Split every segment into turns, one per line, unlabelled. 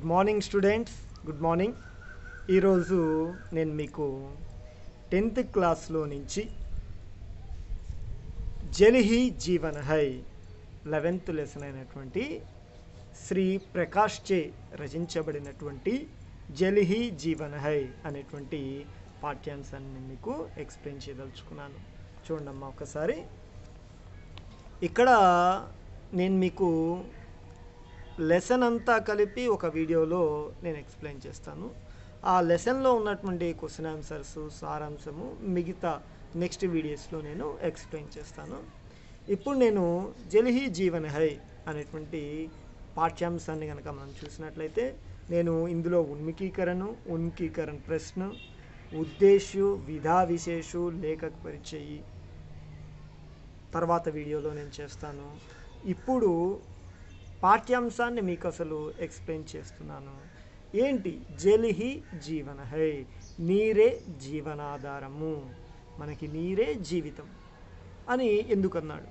Good morning students, good morning. ఈరోజు నేను మీకు 10th క్లాస్లో నుంచి Jal he Jeevan high 11th lesson అయినటువంటి శ్రీ ప్రకాష్ చే రచించబడినటువంటి జల్ హీ జీవన్ హై అనేటువంటి పాఠ్యాంశాన్ని నేను మీకు ఎక్స్ప్లెయిన్ చేయదలుచుకున్నాను. చూడండమ్మా ఒకసారి. ఇక్కడ నేను మీకు లెసన్ అంతా కలిపి ఒక వీడియోలో నేను ఎక్స్ప్లెయిన్ చేస్తాను. ఆ లెసన్లో ఉన్నటువంటి క్వశ్చన్ ఆన్సర్స్ సారాంశము మిగతా నెక్స్ట్ వీడియోస్లో నేను ఎక్స్ప్లెయిన్ చేస్తాను. ఇప్పుడు నేను జల్ హీ జీవన్ హై అనేటువంటి పాఠ్యాంశాన్ని కనుక మనం చూసినట్లయితే నేను ఇందులో ఉన్ముఖీకరణ ప్రశ్న, ఉద్దేశ్య, విధా విశేషు, లేఖక పరిచయి తర్వాత వీడియోలో నేను చేస్తాను. ఇప్పుడు పాఠ్యాంశాన్ని మీకు అసలు ఎక్స్ప్లెయిన్ చేస్తున్నాను. ఏంటి జల్ హీ జీవన హై, నీరే జీవనాధారము, మనకి నీరే జీవితం అని ఎందుకన్నాడు?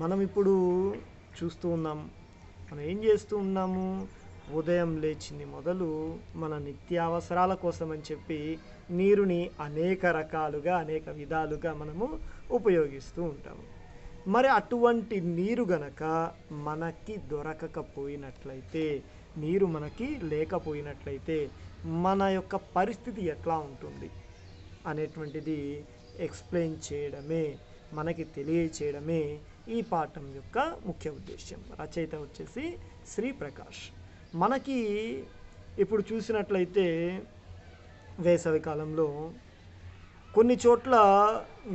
మనం ఇప్పుడు చూస్తూ ఉన్నాం, మనం ఏం చేస్తూ ఉన్నాము? ఉదయం లేచింది మొదలు మన నిత్యావసరాల కోసం అని చెప్పి నీరుని అనేక రకాలుగా అనేక విధాలుగా మనము ఉపయోగిస్తూ ఉంటాము. మరి అటువంటి నీరు గనక మనకి దొరకకపోయినట్లయితే, నీరు మనకి లేకపోయినట్లయితే మన యొక్క పరిస్థితి ఎట్లా ఉంటుంది అనేటువంటిది ఎక్స్ప్లెయిన్ చేయడమే, మనకి తెలియచేయడమే ఈ పాఠం యొక్క ముఖ్య ఉద్దేశం. రచయిత వచ్చేసి శ్రీ ప్రకాష్. మనకి ఇప్పుడు చూసినట్లయితే వేసవి కాలంలో కొన్ని చోట్ల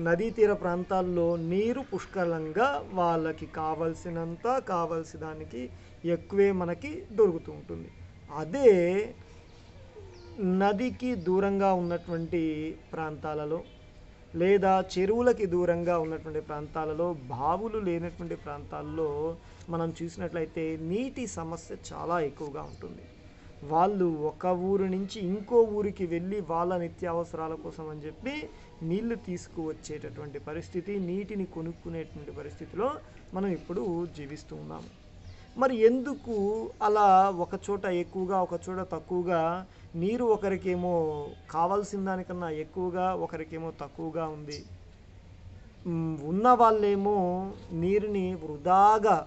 నదీ తీర ప్రాంతాల్లో నీరు పుష్కలంగా వాళ్ళకి కావలసిన దానికి ఎక్కువే మనకి దొరుకుతూ ఉంటుంది. అదే నదికి దూరంగా ఉన్నటువంటి ప్రాంతాలలో లేదా చెరువులకి దూరంగా ఉన్నటువంటి ప్రాంతాలలో, బావులు లేనటువంటి ప్రాంతాల్లో మనం చూసినట్లయితే నీటి సమస్య చాలా ఎక్కువగా ఉంటుంది. వాళ్ళు ఒక ఊరు నుంచి ఇంకో ఊరికి వెళ్ళి వాళ్ళ నిత్యావసరాల కోసం అని చెప్పి నీళ్లు తీసుకువచ్చేటటువంటి పరిస్థితి, నీటిని కొనుక్కునేటువంటి పరిస్థితిలో మనం ఇప్పుడు జీవిస్తూ ఉన్నాము. మరి ఎందుకు అలా ఒక చోట ఎక్కువగా ఒక చోట తక్కువగా నీరు ఒకరికేమో కావాల్సిన దానికన్నా ఎక్కువగా ఒకరికేమో తక్కువగా ఉంది? ఉన్న వాళ్ళేమో నీరుని వృధాగా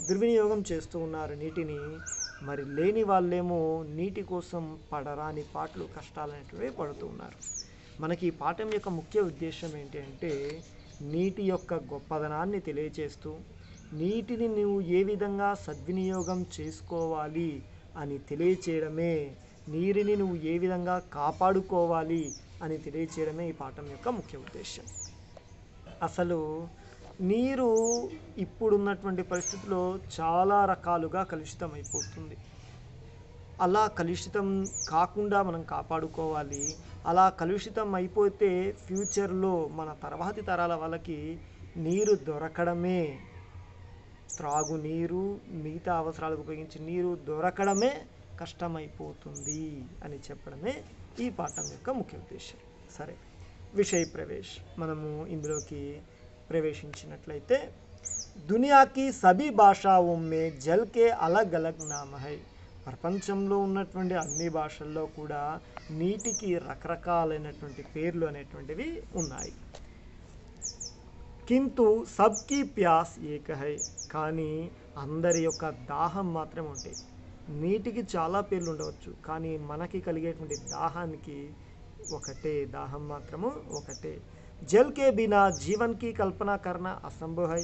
దుర్వినియోగం చేస్తూ ఉన్నారు నీటిని. మరి లేని వాళ్ళేమో నీటి కోసం పడరాని పాటలు కష్టాలనేటివి పడుతూ ఉన్నారు. మనకి ఈ పాఠం యొక్క ముఖ్య ఉద్దేశం ఏంటి అంటే, నీటి యొక్క గొప్పదనాన్ని తెలియచేస్తూ నీటిని నువ్వు ఏ విధంగా సద్వినియోగం చేసుకోవాలి అని తెలియచేయడమే, నీటిని నువ్వు ఏ విధంగా కాపాడుకోవాలి అని తెలియచేయడమే ఈ పాఠం యొక్క ముఖ్య ఉద్దేశం. అసలు నీరు ఇప్పుడున్నటువంటి పరిస్థితిలో చాలా రకాలుగా కలుషితం అయిపోతుంది. అలా కలుషితం కాకుండా మనం కాపాడుకోవాలి. అలా కలుషితం అయిపోతే ఫ్యూచర్లో మన తర్వాతి తరాల వాళ్ళకి నీరు దొరకడమే, త్రాగునీరు మిగతా అవసరాలకు ఉపయోగించే నీరు దొరకడమే కష్టమైపోతుంది అని చెప్పడమే ఈ పాఠం యొక్క ముఖ్య ఉద్దేశం. సరే, విషయ ప్రవేశ్. మనము ఇందులోకి ప్రవేశించినట్లయితే, దునియాకి సభీ భాషాओं में జల్ కే అలగ్ అలగ్ నామ్ హై. ప్రపంచంలో ఉన్నటువంటి అన్ని భాషల్లో కూడా నీటికి రకరకాలైనటువంటి పేర్లు అనేటువంటివి ఉన్నాయి. కింతు సబ్కి ప్యాస్ ఏక హై, కానీ అందరి యొక్క దాహం మాత్రం ఉంటాయి. నీటికి చాలా పేర్లు ఉండవచ్చు, కానీ మనకి కలిగేటువంటి దాహానికి ఒకటే, దాహం మాత్రము ఒకటే. జల్ కే బినా జీవన్ కి కల్పన కర్నా అసంభవ్ హై.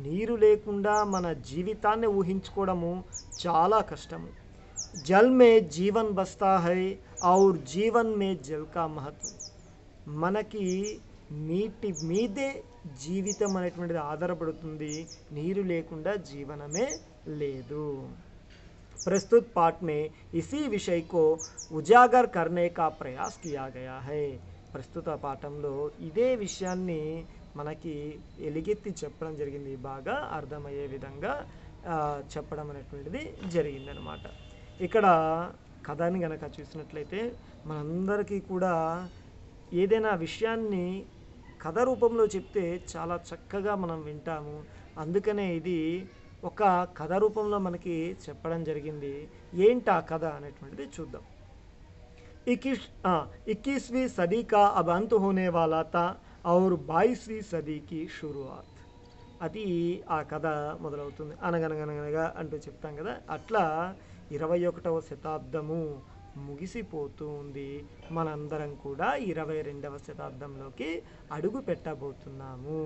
నీరు లేకుండా మన జీవితాన్ని ఊహించుకోవడము చాలా కష్టము. జల్ మే జీవన్ బస్తా హై ఔర్ జీవన్ మే జల్ కా మహత్వం. మనకి నీటి మీదే జీవితం అనేటువంటిది ఆధారపడుతుంది, నీరు లేకుండా జీవనమే లేదు. प्रस्तुत पाठ में इसी विषय को उजागर करने का प्रयास किया गया है. ప్రస్తుత పాఠంలో ఇదే విషయాన్ని మనకి ఎలుగెత్తి చెప్పడం జరిగింది, బాగా అర్థమయ్యే విధంగా చెప్పడం అనేటువంటిది జరిగిందనమాట. ఇక్కడ కథని గనక చూసినట్లయితే మనందరికీ కూడా ఏదైనా విషయాన్ని కథ రూపంలో చెప్తే చాలా చక్కగా మనం వింటాము. అందుకనే ఇది ఒక కథ రూపంలో మనకి చెప్పడం జరిగింది. ఏంటి ఆ కథ అనేటువంటిది చూద్దాం. 21वीं सदी का अब अंत होने वाला था और 22वीं सदी की शुरुआत. అది ఆ కథ మొదలవుతుంది. అనగనగనగనగా అంటూ చెప్తాం కదా, అట్లా 21వ శతాబ్దము ముగిసిపోతూ ఉంది. మనందరం కూడా 22వ శతాబ్దంలోకి అడుగు పెట్టబోతున్నాము.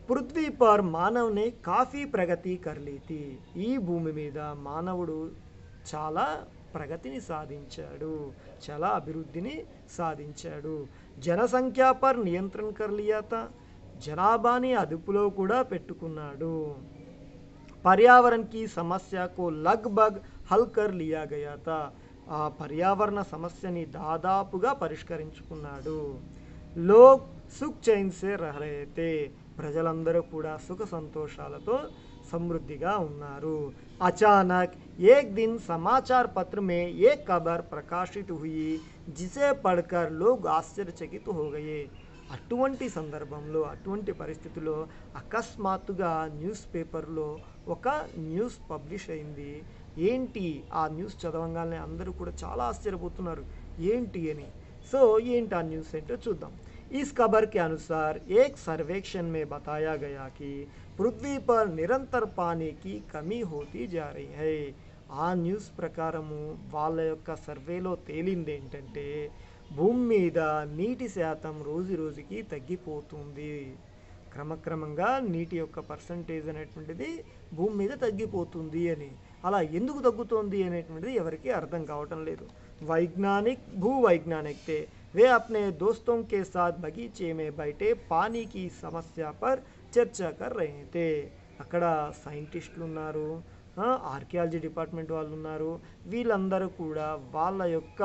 పృథ్వీ పర్ మానవ్నే కాఫీ ప్రగతి కర్లీతి. ఈ భూమి మీద మానవుడు చాలా ప్రగతిని సాధించాడు, చాలా అభివృద్ధిని సాధించాడు. జనసంఖ్య పర్ నియంత్రణ కర్లియాత, జనాభాని అదుపులో కూడా పెట్టుకున్నాడు. పర్యావరణకి సమస్యకు లగ్భగ్ హల్ కర్ లియా గయా తా, ఆ పర్యావరణ సమస్యని దాదాపుగా పరిష్కరించుకున్నాడు. లోగ్ సుఖ్ చైన్ సే రహ్ రహే తే, ప్రజలందరూ కూడా సుఖ సంతోషాలతో సమృద్ధిగా ఉన్నారు. అచానక్ ఏక్ దిన్ సమాచార్ పత్ర మే ఏక్ ఖబర్ ప్రకాశిత్ హుయి జిసే పढ़कर लोग ఆశ్చర్యచకిత్ హో గయే. అటువంటి సందర్భంలో, అటువంటి పరిస్థితిలో అకస్మాత్తుగా న్యూస్ పేపర్లో ఒక న్యూస్ పబ్లిష్ అయింది. ఏంటి ఆ న్యూస్ చదవగానే అందరూ కూడా చాలా ఆశ్చర్యపోతున్నారు, ఏంటి అని. సో ఏంటి ఆ న్యూస్ ఏంటో చూద్దాం. इस खबर के अनुसार एक सर्वेक्षण में बताया गया कि पृथ्वी पर निरंतर पानी की कमी होती जा रही है. ఆ న్యూస్ ప్రకారము వాళ్ళ యొక్క సర్వేలో తేలింది ఏంటంటే, భూమి మీద నీటి శాతం రోజు రోజుకి తగ్గిపోతుంది. క్రమక్రమంగా నీటి యొక్క పర్సంటేజ్ అనేటువంటిది భూమి మీద తగ్గిపోతుంది అని. అలా ఎందుకు తగ్గుతోంది అనేటువంటిది ఎవరికి అర్థం కావటం లేదు. भूवैज्ञानिक थे, वे अपने दोस्तों के साथ बगीचे में बैठे पानी की समस्या पर చర్చా కర్ రహే తే. అక్కడ సైంటిస్టులు ఉన్నారు, ఆర్కియాలజీ డిపార్ట్మెంట్ వాళ్ళు ఉన్నారు. వీళ్ళందరూ కూడా వాళ్ళ యొక్క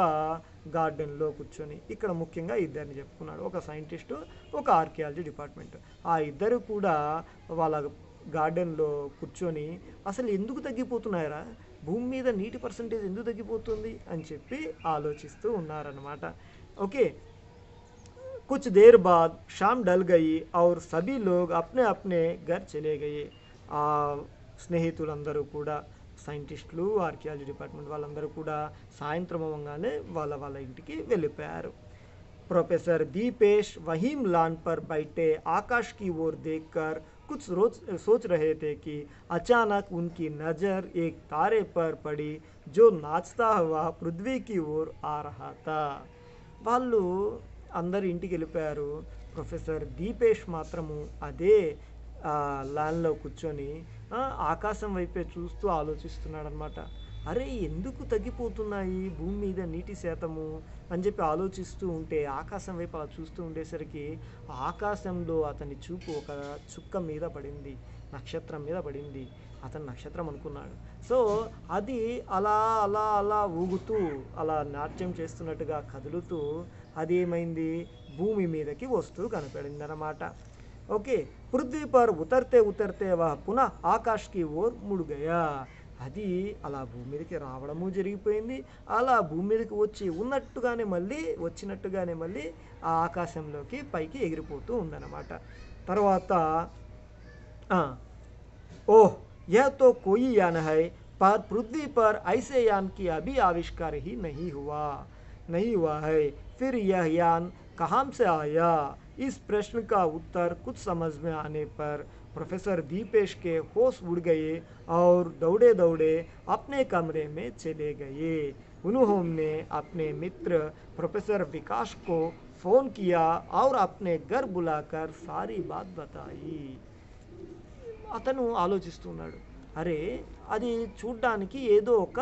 గార్డెన్లో కూర్చొని, ఇక్కడ ముఖ్యంగా ఇద్దరిని చెప్పుకున్నాడు, ఒక సైంటిస్టు, ఒక ఆర్కియాలజీ డిపార్ట్మెంట్. ఆ ఇద్దరు కూడా వాళ్ళ గార్డెన్లో కూర్చొని అసలు ఎందుకు తగ్గిపోతున్నాయరా, భూమి మీద నీటి పర్సంటేజ్ ఎందుకు తగ్గిపోతుంది అని చెప్పి ఆలోచిస్తూ ఉన్నారన్నమాట. ఓకే, कुछ देर बाद शाम ढल गई और सभी लोग अपने अपने घर चले गए. ఆ స్నేహితులందరూ కూడా, సైంటిస్టులు, ఆర్కియాలజీ డిపార్ట్మెంట్ వాళ్ళందరూ కూడా సాయంత్రం అవ్వగానే వాళ్ళ వాళ్ళ ఇంటికి వెళ్ళిపోయారు. प्रोफेसर दीपेश वहीम लान पर बैठे आकाश की ओर देखकर कुछ सोच रहे थे कि अचानक उनकी नज़र एक तारे पर पड़ी जो नाचता हुआ पृथ्वी की ओर आ रहा था. వాళ్ళు అందరు ఇంటికి వెళ్ళిపోయారు. ప్రొఫెసర్ దీపేష్ మాత్రము అదే ల్యాండ్లో కూర్చొని ఆకాశం వైపే చూస్తూ ఆలోచిస్తున్నాడు అనమాట. అరే ఎందుకు తగ్గిపోతున్నాయి భూమి మీద నీటి శాతము అని చెప్పి ఆలోచిస్తూ ఉంటే, ఆకాశం వైపు అలా చూస్తూ ఉండేసరికి ఆకాశంలో అతని చూపు ఒక చుక్క మీద పడింది, నక్షత్రం మీద పడింది. అతను నక్షత్రం అనుకున్నాడు. సో అది అలా అలా అలా ఊగుతూ, అలా నాట్యం చేస్తున్నట్టుగా కదులుతూ అది ఏమైంది, భూమి మీదకి వస్తూ కనపడింది అన్నమాట. ఓకే, పృథ్వీ పర్ ఉతర్తే ఉతర్తే వహ పునః ఆకాశ్ కి ఓర్ ముడ్ గయా. అది అలా భూమి మీదకి రావడము జరిగిపోయింది. అలా భూమి మీదకి వచ్చి వచ్చినట్టుగానే మళ్ళీ ఆ ఆకాశంలోకి పైకి ఎగిరిపోతూ ఉందన్నమాట. తర్వాత ఓహ్ यह तो कोई यान है, पर पृथ्वी पर ऐसे यान की अभी आविष्कार ही नहीं हुआ है. फिर यह यान कहाँ से आया? इस प्रश्न का उत्तर कुछ समझ में आने पर प्रोफेसर दीपेश के होश उड़ गए और दौड़े दौड़े अपने कमरे में चले गए. उन्होंने अपने मित्र प्रोफेसर विकास को फ़ोन किया और अपने घर बुलाकर सारी बात बताई. అతను ఆలోచిస్తున్నాడు, అరే అది చూడ్డానికి ఏదో ఒక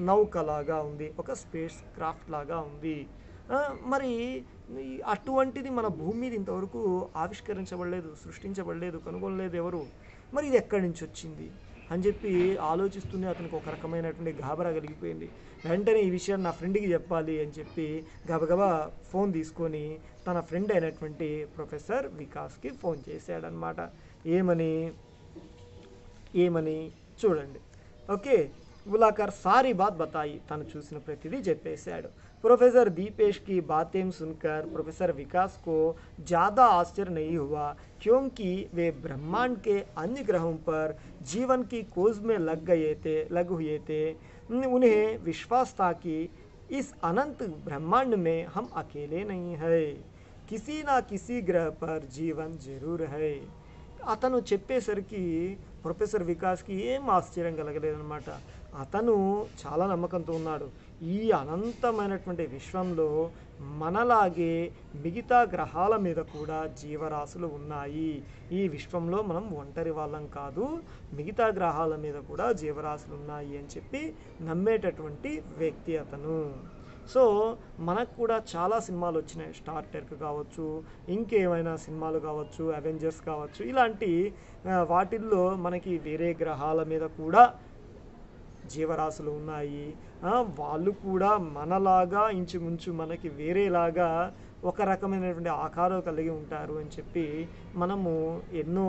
నౌకలాగా ఉంది, ఒక స్పేస్ క్రాఫ్ట్ లాగా ఉంది, మరి అటువంటిది మన భూమి మీద ఇంతవరకు ఆవిష్కరించబడలేదు, సృష్టించబడలేదు, కనుగొనలేదు ఎవరు, మరి ఇది ఎక్కడి నుంచి వచ్చింది అని చెప్పి ఆలోచిస్తూనే అతనికి ఒక రకమైనటువంటి గాబరా కలిగిపోయింది. వెంటనే ఈ విషయాన్ని నా ఫ్రెండ్కి చెప్పాలి అని చెప్పి గబగబా ఫోన్ తీసుకొని తన ఫ్రెండ్ అయినటువంటి ప్రొఫెసర్ వికాస్కి ఫోన్ చేశాడనమాట. ఏమని చూడండి. ఓకే, बुलाकर सारी बात बताई, తను చూసిన ప్రతిదీ చెప్పేశాడు. प्रोफेसर दीपेश की बातें सुनकर प्रोफेसर विकास को ज़्यादा आश्चर्य नहीं हुआ, क्योंकि वे ब्रह्मांड के अन्य ग्रहों पर जीवन की खोज में लग हुए थे। उन्हें विश्वास था कि इस अनंत ब्रह्मांड में हम अकेले नहीं हैं, किसी ना किसी ग्रह पर जीवन जरूर है। అతను చెప్పేసరికి ప్రొఫెసర్ వికాస్కి ఏం ఆశ్చర్యం కలగలేదన్నమాట. అతను చాలా నమ్మకంతో ఉన్నాడు. ఈ అనంతమైనటువంటి విశ్వంలో మనలాగే మిగతా గ్రహాల మీద కూడా జీవరాశులు ఉన్నాయి. ఈ విశ్వంలో మనం ఒంటరి వాళ్ళం కాదు, మిగతా గ్రహాల మీద కూడా జీవరాశులు ఉన్నాయి అని చెప్పి నమ్మేటటువంటి వ్యక్తి అతను. సో మనకు కూడా చాలా సినిమాలు వచ్చినాయి, స్టార్ ట్రెక్ కావచ్చు, ఇంకేమైనా సినిమాలు కావచ్చు, అవెంజర్స్ కావచ్చు, ఇలాంటి వాటిల్లో మనకి వేరే గ్రహాల మీద కూడా జీవరాశులు ఉన్నాయి. వాళ్ళు కూడా మనలాగా ఇంచుమించు మనకి వేరేలాగా ఒక రకమైనటువంటి ఆకారం కలిగి ఉంటారు అని చెప్పి మనము ఎన్నో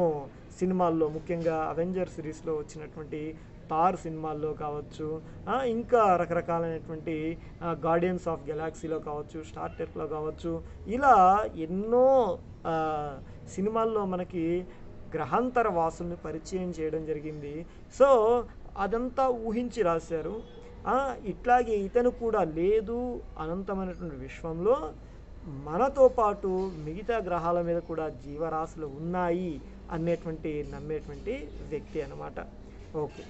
సినిమాల్లో, ముఖ్యంగా అవెంజర్ సిరీస్లో వచ్చినటువంటి థార్ సినిమాల్లో కావచ్చు, ఇంకా రకరకాలైనటువంటి గార్డియన్స్ ఆఫ్ గెలాక్సీలో కావచ్చు, స్టార్ ట్రెక్లో కావచ్చు, ఇలా ఎన్నో సినిమాల్లో మనకి గ్రహాంతర వాసుల్ని పరిచయం చేయడం జరిగింది. సో అదంతా ఊహించి రాశారు. ఇట్లాగే ఇతను కూడా లేదు, అనంతమైనటువంటి విశ్వంలో మనతో పాటు మిగతా గ్రహాల మీద కూడా జీవరాశులు ఉన్నాయి అనేటువంటి నమ్మేటువంటి వ్యక్తి అన్నమాట. ఓకే,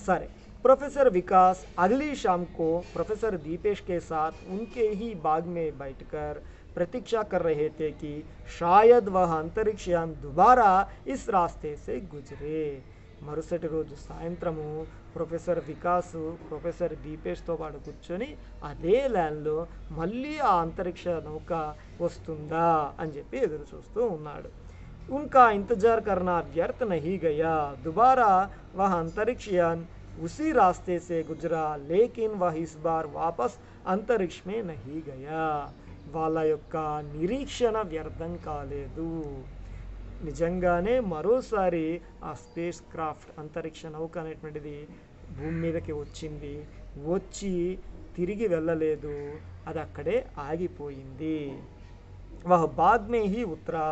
सर प्रोफेसर विकास अगली शाम को प्रोफेसर दीपेश के साथ उनके ही बाग में बैठकर प्रतीक्षा कर रहे थे कि शायद वह अंतरिक्ष यान दोबारा इस रास्ते से गुजरे. మరుసటి రోజు సాయంత్రము ప్రొఫెసర్ వికాస్ ప్రొఫెసర్ దీపేష్తో పాటు కూర్చొని అదే ల్యాండ్లో మళ్ళీ ఆ అంతరిక్ష నౌక వస్తుందా అని చెప్పి ఎదురు చూస్తూ ఉన్నాడు. उनका इंतजार करना व्यर्थ नहीं गया. दोबारा वह अंतरिक्ष यान उसी रास्ते से गुजरा, लेकिन वह इस बार वापस अंतरिक्ष में नहीं गया. వాళ్ళ యొక్క నిరీక్షణ వ్యర్థం కాలేదు. నిజంగానే మరోసారి ఆ స్పేస్ క్రాఫ్ట్ అంతరిక్ష నౌక అనేటువంటిది భూమి మీదకి వచ్చింది. వచ్చి తిరిగి వెళ్ళలేదు, అది అక్కడే ఆగిపోయింది. वह बाद में ही उतरा.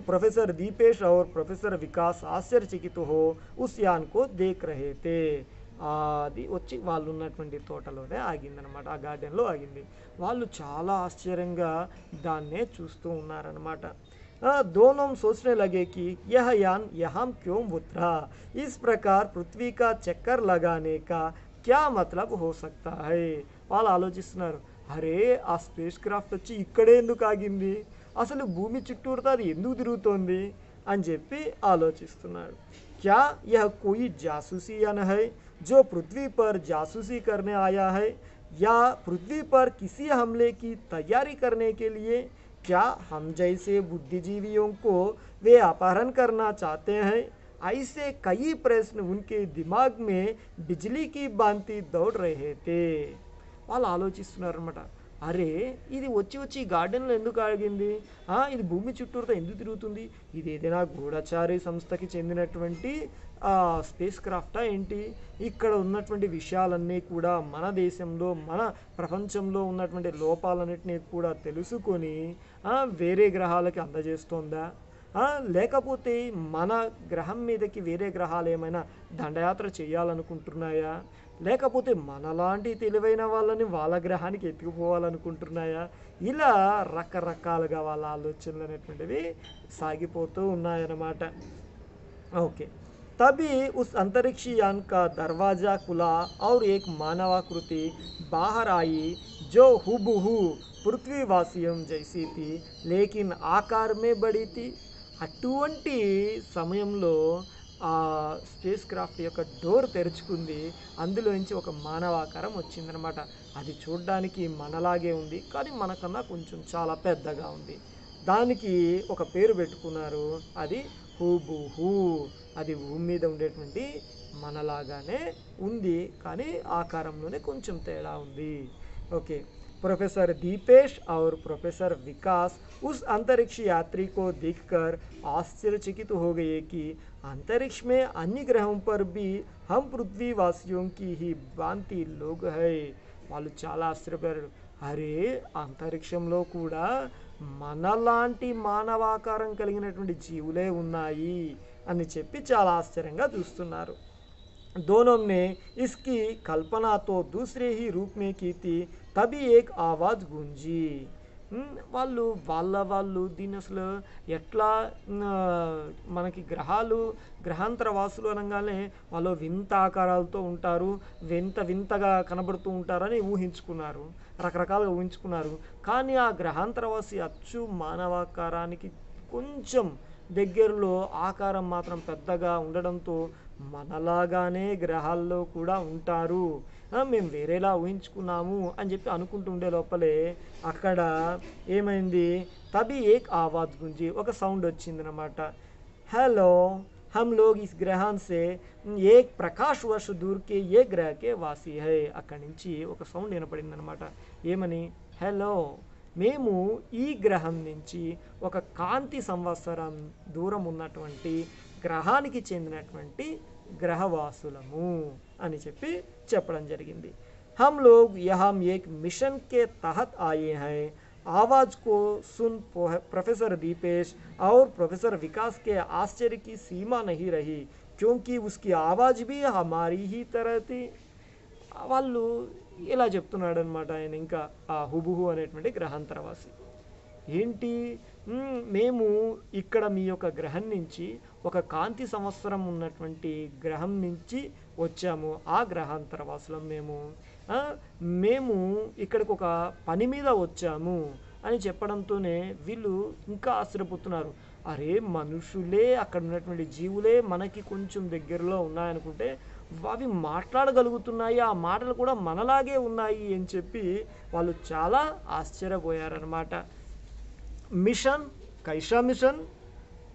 प्रोफेसर दीपेश और प्रोफेसर विकास आश्चर्यचकित हो उस यान को देख रहे थे. అది వచ్చి వాళ్ళు ఉన్నటువంటి తోటలోనే ఆగిందనమాట, ఆ గార్డెన్లో ఆగింది. వాళ్ళు చాలా ఆశ్చర్యంగా దాన్నే చూస్తూ ఉన్నారనమాట. दोनों सोचने लगे कि यह यान यहाँ क्यों उतरा, इस प्रकार पृथ्वी का चक्कर लगाने का क्या मतलब हो सकता है. వాళ్ళు ఆలోచిస్తున్నారు, అరే ఆ స్పేస్ క్రాఫ్ట్ వచ్చి ఇక్కడే ఎందుకు ఆగింది, అసలు భూమి చుట్టూరుతో అది ఎందుకు తిరుగుతోంది అని చెప్పి ఆలోచిస్తున్నాడు. क्या यह कोई जासूसी यान है जो पृथ्वी पर जासूसी करने आया है, या पृथ्वी पर किसी हमले की तैयारी करने के लिए? क्या हम जैसे बुद्धिजीवियों को वे अपहरण करना चाहते हैं? ऐसे कई प्रश्न उनके दिमाग में बिजली की भांति दौड़ रहे थे. వాళ్ళు ఆలోచిస్తున్నారు అనమాట, అరే ఇది వచ్చి వచ్చి గార్డెన్లో ఎందుకు ఆగింది, ఇది భూమి చుట్టూరుతో ఎందుకు తిరుగుతుంది, ఇది ఏదైనా గూఢచారి సంస్థకి చెందినటువంటి స్పేస్ క్రాఫ్టా ఏంటి, ఇక్కడ ఉన్నటువంటి విషయాలన్నీ కూడా మన దేశంలో మన ప్రపంచంలో ఉన్నటువంటి లోపాలన్నింటినీ కూడా తెలుసుకొని వేరే గ్రహాలకి అందజేస్తోందా, లేకపోతే మన గ్రహం మీదకి వేరే గ్రహాలు ఏమైనా దండయాత్ర చేయాలనుకుంటున్నాయా, లేకపోతే మనలాంటి తెలివైన వాళ్ళని వాళ్ళ గ్రహానికి ఎత్తుకుపోవాలనుకుంటున్నాయా, ఇలా రకరకాలుగా వాళ్ళ ఆలోచనలు అనేటువంటివి సాగిపోతూ ఉన్నాయన్నమాట. ఓకే, तभी उस अंतरिक्षी यान का दरवाज़ा खुला और एक मानवाकृति बाहर आई जो हुबहू पृथ्वीवासियों जैसी थी, लेकिन आकार में बड़ी थी. అటువంటి సమయంలో ఆ స్పేస్ క్రాఫ్ట్ యొక్క డోర్ తెరుచుకుంది, అందులోంచి ఒక మానవాకారం వచ్చిందనమాట. అది చూడడానికి మనలాగే ఉంది, కానీ మనకన్నా కొంచెం చాలా పెద్దగా ఉంది. దానికి ఒక పేరు పెట్టుకున్నారు, అది హూబుహూ. అది భూమి మీద ఉండేటువంటి మనలాగానే ఉంది, కానీ ఆకారంలోనే కొంచెం తేడా ఉంది. ఓకే, प्रोफेसर दीपेश और प्रोफेसर विकास उस अंतरिक्ष यात्री को देखकर आश्चर्यचकित हो गए कि अंतरिक्ष में अन्य ग्रहों पर भी हम पृथ्वीवासियों की ही भांति लोग हैं. వాళ్ళు చాలా ఆశ్చర్యపోయారు. అరే, అంతరిక్షంలో కూడా మనలాంటి మానవాకారం కలిగినటువంటి జీవులే ఉన్నాయి అని చెప్పి చాలా ఆశ్చర్యంగా చూస్తున్నారు. दोनों ने इसकी कल्पना तो दूसरे ही रूप में की थी, तभी एक आवाज़ गूंजी. వాళ్ళు దీన్ని అసలు ఎట్లా మనకి గ్రహాంతర వాసులు అనగానే వాళ్ళు వింత ఆకారాలతో ఉంటారు, వింతగా కనబడుతూ ఉంటారని ఊహించుకున్నారు, రకరకాలుగా ఊహించుకున్నారు. కానీ ఆ గ్రహాంతరవాసి అచ్చు మానవాకారానికి కొంచెం దగ్గరలో ఆకారం మాత్రం పెద్దగా ఉండడంతో మనలాగానే గ్రహాల్లో కూడా ఉంటారు, మేము వేరేలా ఊహించుకున్నాము అని చెప్పి అనుకుంటూ ఉండే లోపలే అక్కడ ఏమైంది, తబి ఏక్ ఆవాజ్ గుంజి, ఒక సౌండ్ వచ్చిందనమాట. హలో, हम लोग इस ग्रहण से एक प्रकाश वर्ष दूर के ये ग्रह के वासी है. అక్కడి నుంచి ఒక సౌండ్ వినపడింది అనమాట. ఏమని, హలో, మేము ఈ గ్రహం నుంచి ఒక కాంతి సంవత్సరం దూరం ఉన్నటువంటి గ్రహానికి చెందినటువంటి గ్రహవాసులము అని చెప్పడం జరిగింది. हम लोग यहाँ एक मिशन के तहत आए हैं. आवाज़ को सुन प्रोफेसर दीपेश और प्रोफेसर विकास के आश्चर्य की सीमा नहीं रही, क्योंकि उसकी आवाज़ भी हमारी ही तरह थी. వాళ్ళు ఇలా చెప్తున్నాడు అనమాట. ఆయన ఇంకా ఆ హుబుహు అనేటువంటి గ్రహాంతరవాసి ఏంటి, మేము ఇక్కడ మీ యొక్క గ్రహం నుంచి ఒక కాంతి సంవత్సరం ఉన్నటువంటి గ్రహం నుంచి వచ్చాము, ఆ గ్రహాంతరవాసులం మేము ఇక్కడికి ఒక పని మీద వచ్చాము అని చెప్పడంతోనే వీళ్ళు ఇంకా ఆశ్చర్యపోతున్నారు. అరే, మనుషులే, అక్కడ ఉన్నటువంటి జీవులే మనకి కొంచెం దగ్గరలో ఉన్నాయనుకుంటే అవి మాట్లాడగలుగుతున్నాయి, ఆ మాటలు కూడా మనలాగే ఉన్నాయి అని చెప్పి వాళ్ళు చాలా ఆశ్చర్యపోయారనమాట. मिशन कैसा मिशन,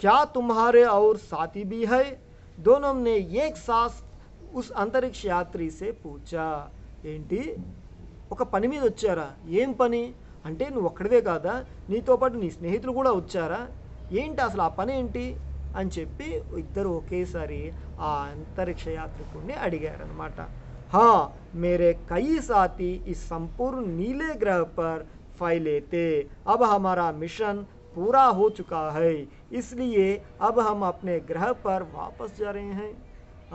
क्या तुम्हारे और साथी भी है? दोनों ने एक साथ उस अंतरिक्ष यात्री से पूछा. ఏంటి, ఒక పని మీద వచ్చారా? ఏం పని అంటే, నువ్వు ఒక్కడివే కాదా, నీతో పాటు నీ స్నేహితులు కూడా వచ్చారా? ఏంటి అసలు ఆ పని ఏంటి అని చెప్పి ఇద్దరు ఒకేసారి ఆ అంతరిక్ష యాత్రికుడిని అడిగారనమాట. హా, మేరే కई साथी इस संपूर्ण नीले ग्रह पर फैले थे. अब हमारा मिशन पूरा हो चुका है, इसलिए अब हम अपने ग्रह पर वापस जा रहे हैं.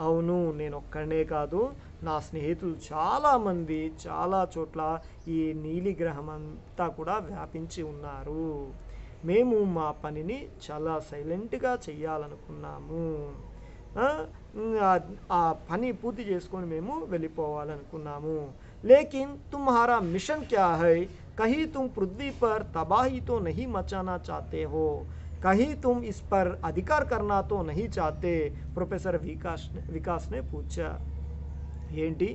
అవును, నేను ఒక్కడనే కాదు, నా స్నేహితులు చాలామంది చాలా చోట్ల ఈ నీలి గ్రహం అంతా కూడా వ్యాపించి ఉన్నారు. మేము మా పనిని చాలా సైలెంట్గా చెయ్యాలనుకున్నాము, ఆ పని పూర్తి చేసుకొని మేము వెళ్ళిపోవాలనుకున్నాము. లేకిన్ తుమ్హారా మిషన్ క్యా హై, कहीं तुम पृथ्वी पर तबाही तो नहीं मचाना चाहते हो, कहीं तुम इस पर अधिकार करना तो नहीं चाहते? प्रोफेसर विकास ने पूछा. ఏంటి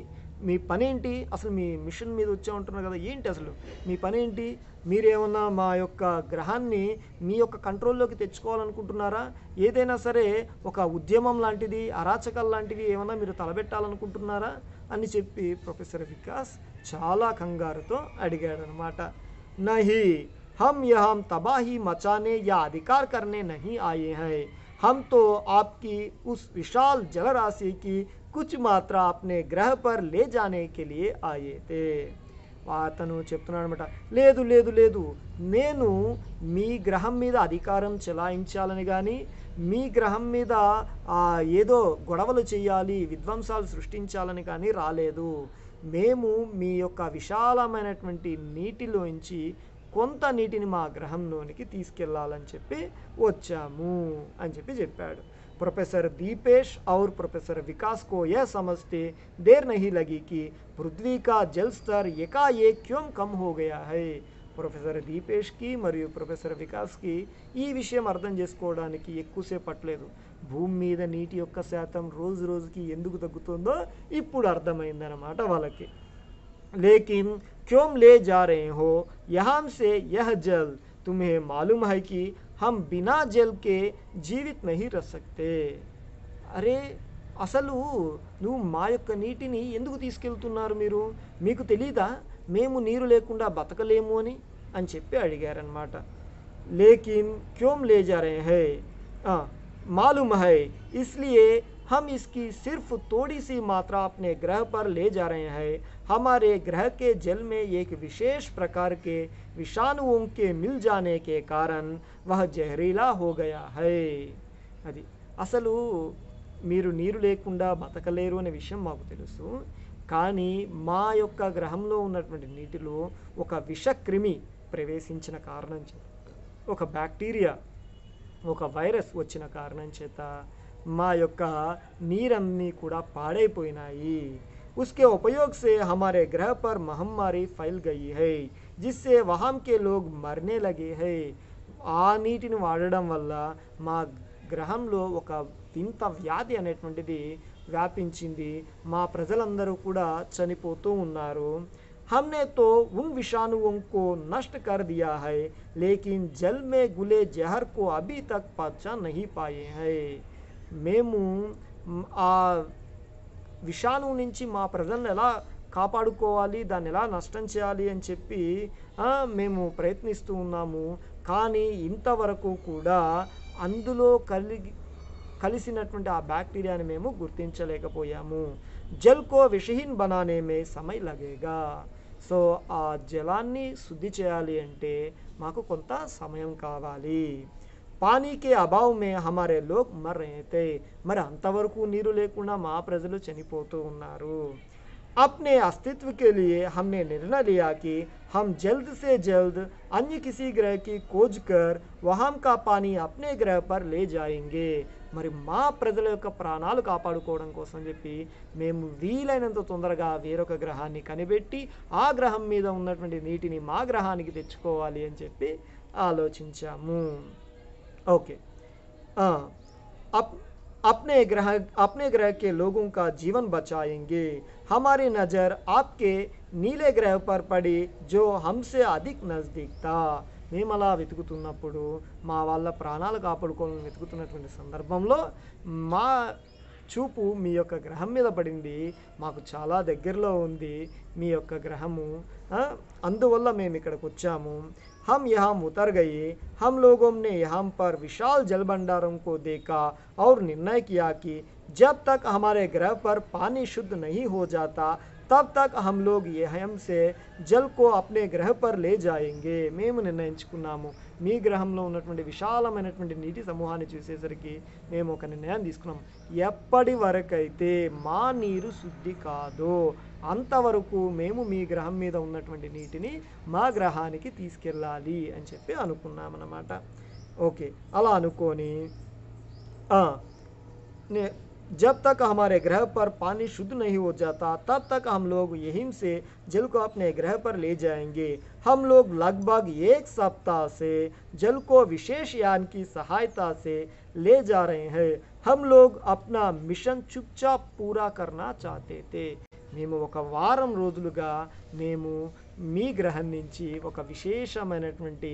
మీ పని ఏంటి, అసలు మీ మిషన్ మీద వచ్చా ఉంటున్నారు కదా, ఏంటి అసలు మీ పని ఏంటి? మీరేమన్నా మా యొక్క గ్రహాన్ని మీ యొక్క కంట్రోల్లోకి తెచ్చుకోవాలనుకుంటున్నారా? ఏదైనా సరే ఒక ఉద్యమం లాంటిది, అరాచకాలు లాంటివి ఏమన్నా మీరు తలబెట్టాలనుకుంటున్నారా అని చెప్పి ప్రొఫెసర్ వికాస్ చాలా కంగారుతో అడిగాడనమాట. నహీ, हम यहाँ तबाही मचाने या अधिकार करने नहीं आए हैं, हम तो आपकी उस विशाल जलराशि की कुछ मात्रा अपने ग्रह पर ले जाने के लिए आए थे. అతను చెప్తున్నాడు అనమాట, లేదు లేదు లేదు, నేను మీ గ్రహం మీద అధికారం చెలాయించాలని కానీ, మీ గ్రహం మీద ఏదో గొడవలు చేయాలి, విధ్వంసాలు సృష్టించాలని కానీ రాలేదు. మేము మీ యొక్క విశాలమైనటువంటి నీటిలోంచి కొంత నీటిని మా గ్రహంలోనికి తీసుకెళ్లాలని చెప్పి వచ్చాము అని చెప్పాడు. प्रोफेसर दीपेश और प्रोफेसर विकास को यह समझते देर नहीं लगी कि पृथ्वी का जल स्तर एकाएक क्यों कम हो गया है. ప్రొఫెసర్ దీపేష్కి మరియు ప్రొఫెసర్ వికాస్కి ఈ విషయం అర్థం చేసుకోవడానికి ఎక్కువసేపు పట్టలేదు. భూమి మీద నీటి యొక్క శాతం రోజు రోజుకి ఎందుకు తగ్గుతుందో ఇప్పుడు అర్థమైందన్నమాట వాళ్ళకి. लेकिन क्यों ले जा रहे हो यहाँ से यह जल, तुम्हें मालूम है कि हम बिना जल के जीवित नहीं रह सकते. అరే, అసలు నువ్వు మా యొక్క నీటిని ఎందుకు తీసుకెళ్తున్నారు మీరు, మీకు తెలీదా మేము నీరు లేకుండా బతకలేము అని చెప్పి అడిగారనమాట. లేకిన్ క్యోం లే జా రహే హై, మాలూమ్ హై, ఇస్లియే हम इसकी सिर्फ थोड़ी सी मात्रा अपने ग्रह पर ले जा रहे हैं। हमारे ग्रह के जल में एक विशेष प्रकार के विषाणुओं के मिल जाने के कारण वह जहरीला हो गया है। అది అసలు మీరు నీరు లేకుండా బతకలేరు అనే విషయం మాకు తెలుసు. కానీ మా యొక్క గ్రహంలో ఉన్నటువంటి నీటిలో ఒక విషక్రిమి ప్రవేశించిన కారణం చేత, ఒక బ్యాక్టీరియా, ఒక వైరస్ వచ్చిన కారణం చేత మా యొక్క నీరన్నీ కూడా పాడైపోయినాయి. उसके उपयोग से हमारे ग्रह पर महामारी फैल गई है, जिससे वहाँ के लोग मरने लगे हैं. ఆ నీటిని వాడడం వల్ల మా గ్రహంలో ఒక వింత వ్యాధి అనేటువంటిది వ్యాపించింది. మా ప్రజలందరూ కూడా చనిపోతూ ఉన్నారు. हमने तो उन विषाणुओं को नष्ट कर दिया है, लेकिन जल में घुले जहर को अभी तक पहचान नहीं पाए हैं. మేము ఆ విషాణువు నుంచి మా ప్రజలను ఎలా కాపాడుకోవాలి, దాన్ని ఎలా నష్టం చేయాలి అని చెప్పి మేము ప్రయత్నిస్తూ ఉన్నాము. కానీ ఇంతవరకు కూడా అందులో కలిసినటువంటి ఆ బ్యాక్టీరియాని మేము గుర్తించలేకపోయాము. జల్ కో విషహీన్ బనానే మే సమయ లగేగా. సో ఆ జలాన్ని శుద్ధి చేయాలి అంటే మాకు కొంత సమయం కావాలి. పానీ కే అభావ్ మే హమారే లోగ్ మర్ రహే తే. మరి అంతవరకు నీరు లేకుండా మా ప్రజలు చనిపోతూ ఉన్నారు. अपने अस्तित्व के लिए हमने निर्णय लिया कि हम जल्द से जल्द अन्य किसी ग्रह की खोज कर वहाँ का पानी अपने ग्रह पर ले जाएंगे. మరి మా ప్రజల యొక్క ప్రాణాలు కాపాడుకోవడం కోసం చెప్పి మేము వీలైనంత తొందరగా వేరొక గ్రహాన్ని కనిపెట్టి ఆ గ్రహం మీద ఉన్నటువంటి నీటిని మా గ్రహానికి తెచ్చుకోవాలి అని చెప్పి ఆలోచించాము. ఓకే. अपने ग्रह के लोगों का जीवन बचाएंगे. हमारी नज़र आपके नीले ग्रह पर पड़ी जो हमसे अधिक नज़दीक था. మేము అలా వెతుకుతున్నప్పుడు మా వాళ్ళ ప్రాణాలు కాపాడుకోవాలని వెతుకుతున్నటువంటి సందర్భంలో మా చూపు మీ యొక్క గ్రహం మీద పడింది. మాకు చాలా దగ్గరలో ఉంది మీ యొక్క గ్రహము. అందువల్ల మేము ఇక్కడికి వచ్చాము. हम यहाँ उतर गए. हम लोगों ने यहाँ पर विशाल जल भंडारों को देखा और निर्णय किया कि जब तक हमारे ग्रह पर पानी शुद्ध नहीं हो जाता तब तक हम लोग यहाँ से जल को अपने ग्रह पर ले जाएंगे. మేము నిర్ణయించుకున్నాము మీ గ్రహంలో ఉన్నటువంటి విశాలమైనటువంటి నీటి సమూహాన్ని చూసేసరికి మేము ఒక నిర్ణయం తీసుకున్నాం. ఎప్పటి వరకైతే మా నీరు శుద్ధి కాదో అంతవరకు మేము మీ గ్రహం మీద ఉన్నటువంటి నీటిని మా గ్రహానికి తీసుకెళ్ళాలి అని చెప్పి అనుకున్నామన్నమాట. ఓకే. అలా అనుకొని जब तक हमारे ग्रह पर पानी शुद्ध नहीं हो जाता तब तक हम लोग यहीं से जल को अपने ग्रह पर ले जाएंगे. हम लोग लगभग एक सप्ताह से जल को विशेष यान की सहायता से ले जा रहे हैं. हम लोग अपना मिशन चुपचाप पूरा करना चाहते थे. మేము ఒక వారం రోజులుగా మేము మీ గ్రహం నుంచి ఒక విశేషమైనటువంటి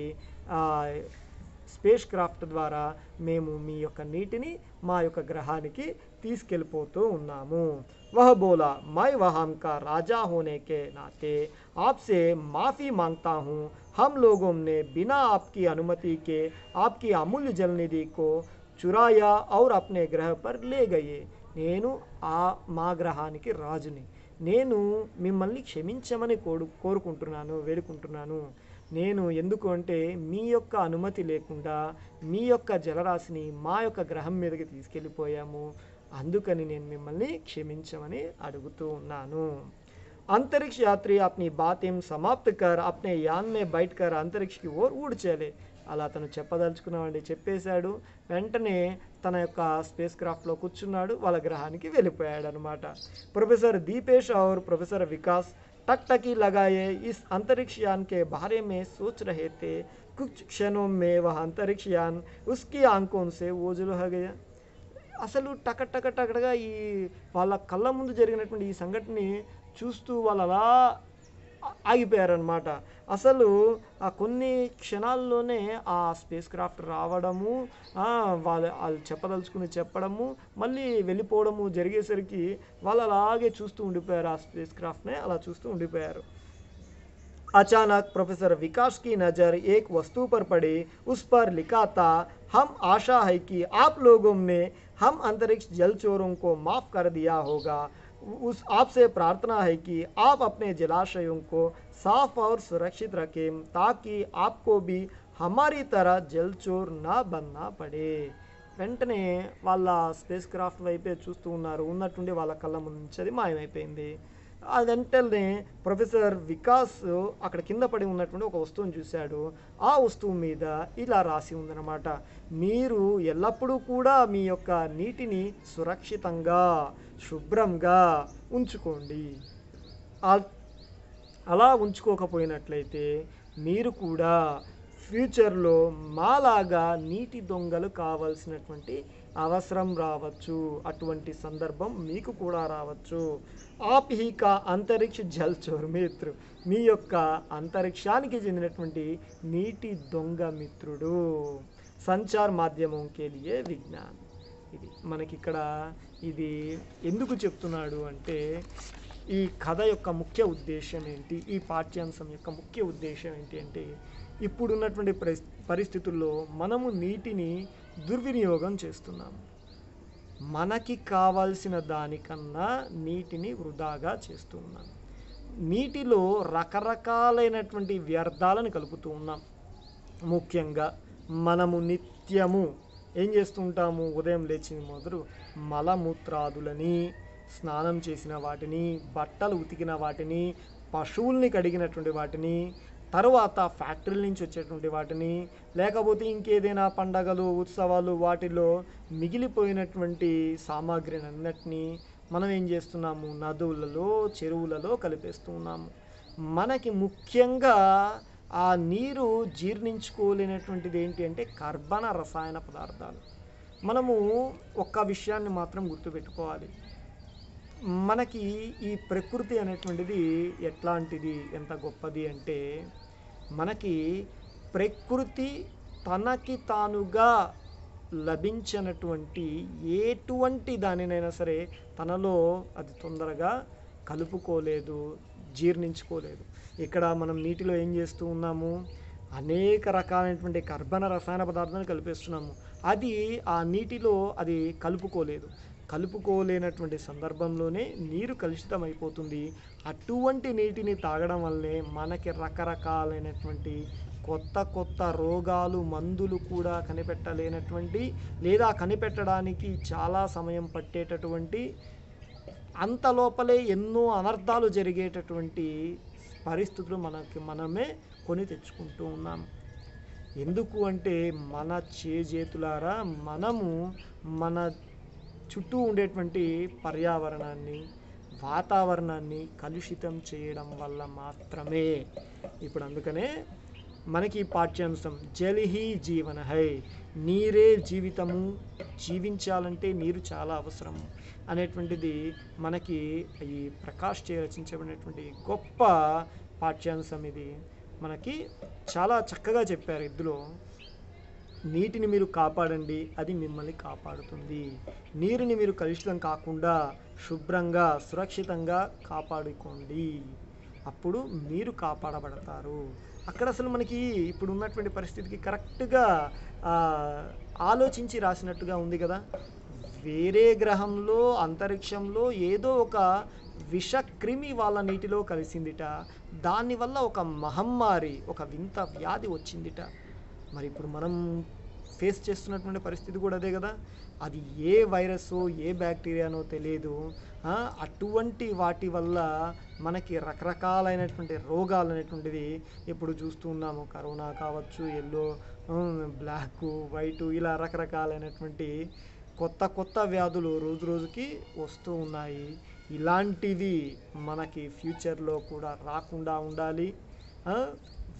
స్పేస్ క్రాఫ్ట్ ద్వారా మేము మీ యొక్క నీటిని మా యొక్క గ్రహానికి తీసుకెళ్ళిపోతూ ఉన్నాము. वह बोला, मैं वहाँ का राजा होने के नाते आपसे माफ़ी मांगता हूँ. हम लोगों ने बिना आपकी अनुमति के आपकी अमूल्य जल निधि को चुराया और अपने ग्रह पर ले गए. నేను మా గ్రహానికి రాజుని. నేను మిమ్మల్ని క్షమించమని వేడుకుంటున్నాను. నేను ఎందుకు అంటే మీ యొక్క అనుమతి లేకుండా మీ యొక్క జలరాశిని మా యొక్క గ్రహం మీదకి తీసుకెళ్ళిపోయాము. అందుకని నేను మిమ్మల్ని క్షమించమని అడుగుతూ ఉన్నాను. अंतरिक्ष यात्री अपनी बातें समाप्त कर अपने यान में बैठकर अंतरिक्ष की ओर ऊड़ चले. అలా తను చెప్పదలుచుకున్నామండి చెప్పేశాడు. వెంటనే తన యొక్క స్పేస్ క్రాఫ్ట్లో కూర్చున్నాడు, వాళ్ళ గ్రహానికి వెళ్ళిపోయాడు అనమాట. प्रोफेसर दीपेश और प्रोफेसर विकास टकटकी लगाए इस अंतरिक्ष यान के बारे में सोच रहे थे. कुछ क्षणों में वह अंतरिक्ष यान उसकी आंखों से ओझल हो गया. అసలు టకటగా ఈ వాళ్ళ కళ్ళ ముందు జరిగినటువంటి ఈ సంఘటనని చూస్తూ వాళ్ళు అలా ఆగిపోయారనమాట. అసలు ఆ కొన్ని క్షణాల్లోనే ఆ స్పేస్ క్రాఫ్ట్ రావడము, వాళ్ళు చెప్పడము, మళ్ళీ వెళ్ళిపోవడము జరిగేసరికి వాళ్ళు అలాగే చూస్తూ ఉండిపోయారు. ఆ స్పేస్ క్రాఫ్ట్నే అలా చూస్తూ ఉండిపోయారు. अचानक प्रोफेसर विकास की नज़र एक वस्तु पर पड़ी। उस पर लिखा था, हम आशा है कि आप लोगों ने हम अंतरिक्ष जलचरों को माफ़ कर दिया होगा। उस आपसे प्रार्थना है कि आप अपने जलाशयों को साफ और सुरक्षित रखें ताकि आपको भी हमारी तरह जलचोर ना बनना पड़े. వెంటనే వాళ్ళ స్పేస్ క్రాఫ్ట్ వైపే చూస్తూ ఉన్నారు. ఉన్నట్టుండి వాళ్ళ కళ్ళ ముందు నుంచి అది మాయమైపోయింది. ఆ వెంటనే ప్రొఫెసర్ వికాస్ అక్కడ కింద పడి ఉన్నటువంటి ఒక వస్తువుని చూశాడు. ఆ వస్తువు మీద ఇలా రాసి ఉందన్నమాట, మీరు ఎల్లప్పుడూ కూడా మీ యొక్క నీటిని సురక్షితంగా శుభ్రంగా ఉంచుకోండి. అలా ఉంచుకోకపోయినట్లయితే మీరు కూడా ఫ్యూచర్లో మాలాగా నీటి దొంగలు కావాల్సినటువంటి అవసరం రావచ్చు. అటువంటి సందర్భం మీకు కూడా రావచ్చు. ఆప్ హీ కా అంతరిక్ష జల్చోర్ మిత్రు, మీ యొక్క అంతరిక్షానికి చెందినటువంటి నీటి దొంగ మిత్రుడు. సంచార్ మాధ్యమం కే లియే విజ్ఞాన్. ఇది మనకిక్కడ ఇది ఎందుకు చెప్తున్నాడు అంటే, ఈ కథ యొక్క ముఖ్య ఉద్దేశం ఏంటి, ఈ పాఠ్యాంశం యొక్క ముఖ్య ఉద్దేశం ఏంటి అంటే, ఇప్పుడున్నటువంటి పరిస్థితుల్లో మనము నీటిని దుర్వినియోగం చేస్తున్నాము. మనకి కావాల్సిన దానికన్నా నీటిని వృధాగా చేస్తూ ఉన్నాం. నీటిలో రకరకాలైనటువంటి వ్యర్థాలను కలుపుతూ ఉన్నాం. ముఖ్యంగా మనము నిత్యము ఏం చేస్తూ ఉంటాము, ఉదయం లేచిన మొదలు మలమూత్రాదులని, స్నానం చేసిన వాటిని, బట్టలు ఉతికిన వాటిని, పశువుల్ని కడిగినటువంటి వాటిని, తరువాత ఫ్యాక్టరీల నుంచి వచ్చేటువంటి వాటిని, లేకపోతే ఇంకేదైనా పండగలు ఉత్సవాలు వాటిలో మిగిలిపోయినటువంటి సామాగ్రిని అన్నిటినీ మనం ఏం చేస్తున్నాము, నదులలో చెరువులలో కలిపేస్తూ ఉన్నాము. మనకి ముఖ్యంగా ఆ నీరు జీర్ణించుకోలేనటువంటిది ఏంటి అంటే కర్బన రసాయన పదార్థాలు. మనము ఒక్క విషయాన్ని మాత్రం గుర్తుపెట్టుకోవాలి, మనకి ఈ ప్రకృతి అనేటువంటిది ఎట్లాంటిది, ఎంత గొప్పది అంటే, మనకి ప్రకృతి తనకి తానుగా లభించినటువంటి ఎటువంటి దానినైనా సరే తనలో అది తొందరగా కలుపుకోలేదు, జీర్ణించుకోలేదు. ఇక్కడ మనం నీటిలో ఏం చేస్తూ ఉన్నాము, అనేక రకాలైనటువంటి కర్బన రసాయన పదార్థాలను కలిపేస్తున్నాము. అది ఆ నీటిలో అది కలుపుకోలేనటువంటి సందర్భంలోనే నీరు కలుషితం అయిపోతుంది. అటువంటి నీటిని తాగడం వల్లే మనకి రకరకాలైనటువంటి కొత్త రోగాలు, మందులు కూడా కనిపెట్టలేనటువంటి, లేదా కనిపెట్టడానికి చాలా సమయం పట్టేటటువంటి, అంత లోపలే ఎన్నో అనర్థాలు జరిగేటటువంటి పరిస్థితులు మనమే కొని తెచ్చుకుంటూ ఉన్నాము. ఎందుకు అంటే మన చేజేతులారా మనము మన చుట్టూ ఉండేటువంటి పర్యావరణాన్ని, వాతావరణాన్ని కలుషితం చేయడం వల్ల మాత్రమే. ఇప్పుడు అందుకనే మనకి పాఠ్యాంశం జల్ హీ జీవన హై, నీరే జీవితము, జీవించాలంటే నీరు చాలా అవసరము అనేటువంటిది మనకి ఈ ప్రకాష్ చే రచించబడినటువంటి గొప్ప పాఠ్యాంశం. ఇది మనకి చాలా చక్కగా చెప్పారు. ఇందులో నీటిని మీరు కాపాడండి, అది మిమ్మల్ని కాపాడుతుంది. నీరుని మీరు కలుషితం కాకుండా శుభ్రంగా సురక్షితంగా కాపాడుకోండి, అప్పుడు మీరు కాపాడబడతారు. అక్కడ అసలు మనకి ఇప్పుడు ఉన్నటువంటి పరిస్థితికి కరెక్ట్గా ఆలోచించి రాసినట్టుగా ఉంది కదా. వేరే గ్రహంలో అంతరిక్షంలో ఏదో ఒక విషక్రిమి వాళ్ళ నీటిలో కలిసిందిట, దానివల్ల ఒక మహమ్మారి, ఒక వింత వ్యాధి వచ్చిందిట. మరి ఇప్పుడు మనం ఫేస్ చేస్తున్నటువంటి పరిస్థితి కూడా అదే కదా. అది ఏ వైరస్ ఏ బ్యాక్టీరియానో తెలియదు. అటువంటి వాటి వల్ల మనకి రకరకాలైనటువంటి రోగాలు అనేటువంటివి ఇప్పుడు చూస్తూ ఉన్నాము. కరోనా కావచ్చు, ఎల్లో, బ్లాక్, వైటు, ఇలా రకరకాలైనటువంటి కొత్త వ్యాధులు రోజు రోజుకి వస్తూ ఉన్నాయి. ఇలాంటివి మనకి ఫ్యూచర్లో కూడా రాకుండా ఉండాలి.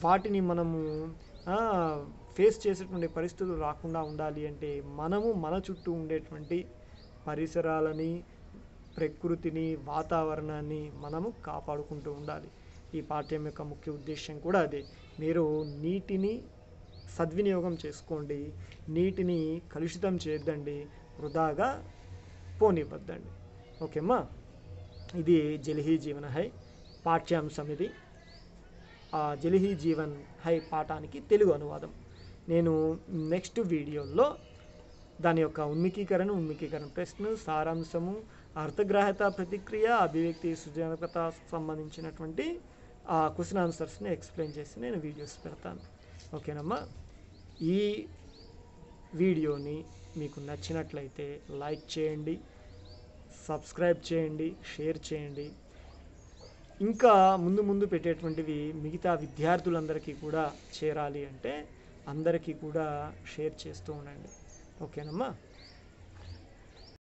వాటిని మనము ఫేస్ చేసేటువంటి పరిస్థితులు రాకుండా ఉండాలి అంటే మనము మన చుట్టూ ఉండేటువంటి పరిసరాలని, ప్రకృతిని, వాతావరణాన్ని మనము కాపాడుకుంటూ ఉండాలి. ఈ పాఠ్యం యొక్క ముఖ్య ఉద్దేశం కూడా అదే. మీరు నీటిని సద్వినియోగం చేసుకోండి, నీటిని కలుషితం చేయొద్దండి, వృధాగా పోనివ్వద్దండి. ఓకేమ్మా, ఇది జల్ హీ జీవన హై పాఠ్యాంశం. ఇది జలిహి జీవన్ హై పాఠానికి తెలుగు అనువాదం. నేను నెక్స్ట్ వీడియోలో దాని యొక్క ఉన్మికీకరణ ప్రశ్న, సారాంశము, అర్థగ్రాహ్యత, ప్రతిక్రియ, అభివ్యక్తి, సృజనాత్మకత సంబంధించినటువంటి క్వశ్చన్ ఆన్సర్స్ని ఎక్స్ప్లెయిన్ చేసి నేను వీడియోస్ పెడతాను. ఓకేనమ్మా. ఈ వీడియోని మీకు నచ్చినట్లయితే లైక్ చేయండి, సబ్స్క్రైబ్ చేయండి, షేర్ చేయండి. ఇంకా ముందు పెట్టేటువంటివి మిగతా విద్యార్థులందరికీ కూడా చేరాలి అంటే అందరికీ కూడా షేర్ చేస్తూ ఉండండి. ఓకేనమ్మా.